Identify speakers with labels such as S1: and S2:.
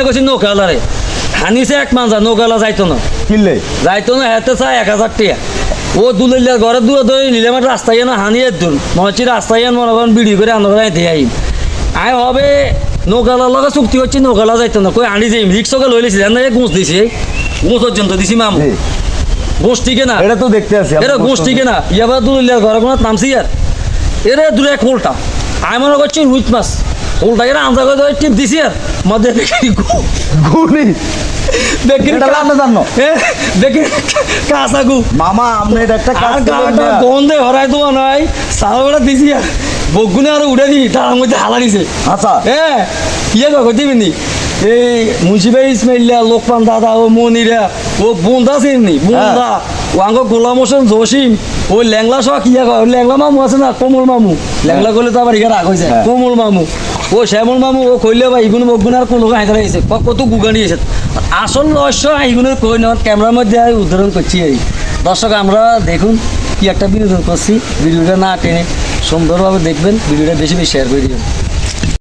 S1: কইছি নৌকালারে হানিছে এক মাঞ্জা নৌকালা যাইতো না
S2: কিনলে
S1: যাইতো না হেতে চাই 1000 টাকা ও দুলিল্লার ঘরে দুয়া ধরে নিলে আমার রাস্তায় না হানিয়ে দূর মনে হচ্ছে রাস্তায় মনে করেন বিড়ি করে আনন্দ রাইতে আই আয় হবে নৌকালার লগে চুক্তি হচ্ছে নৌকালা যাইতো না কই আনি যাই রিক্সকে লই লিছি জানা গুঁজ দিছি গুঁজ পর্যন্ত দিছি মামু গোস ঠিক না
S2: এটা তো দেখতে আছি
S1: এরা গোস ঠিক না ইয়াবা দুলিল্লার ঘরে কোনো নামছি আর এরা দূরে এক হোলটা আমি মনে করছি রুইত মাছ হোলটা এরা আন্দা করে টিপ দিছি আর মধ্যে
S2: গুনি
S1: দেখি
S2: এটা রান্না জানো
S1: দেখি কাঁচা গু
S2: মামা আপনি এটা একটা কাজ করলেন না।
S1: গন্ধে হরাই তোমার নয় সারাবেলা দিছি আর বগুনে আর উড়ে দি তার মধ্যে হালা দিছে
S2: আচ্ছা
S1: হ্যাঁ ইয়ে কই দিবিনি এই মুন্সিপাল ইসমাইল্লা লোকমান দাদা ও মনিরা ও বুন্দা চিনি বুন্দা ও আঙ্গ গোলাম হোসেন জসিম ওই ল্যাংলা সহ কি কয় ল্যাংলা মামু আছে না কোমল মামু ল্যাংলা করলে তো আবার এখানে রাগ হয়ে যায় কোমল মামু ও শ্যামল মামু ও কইলে ভাই ইগুন বগুন আর কোন লোক হাইতে এসে কত গুগানি এসে আসল রহস্য ইগুনের কই না ক্যামেরার মধ্যে উদাহরণ করছি এই দর্শক আমরা দেখুন কি একটা বিনোদন করছি ভিডিওটা না টেনে সুন্দরভাবে দেখবেন ভিডিওটা বেশি বেশি শেয়ার করে দিবেন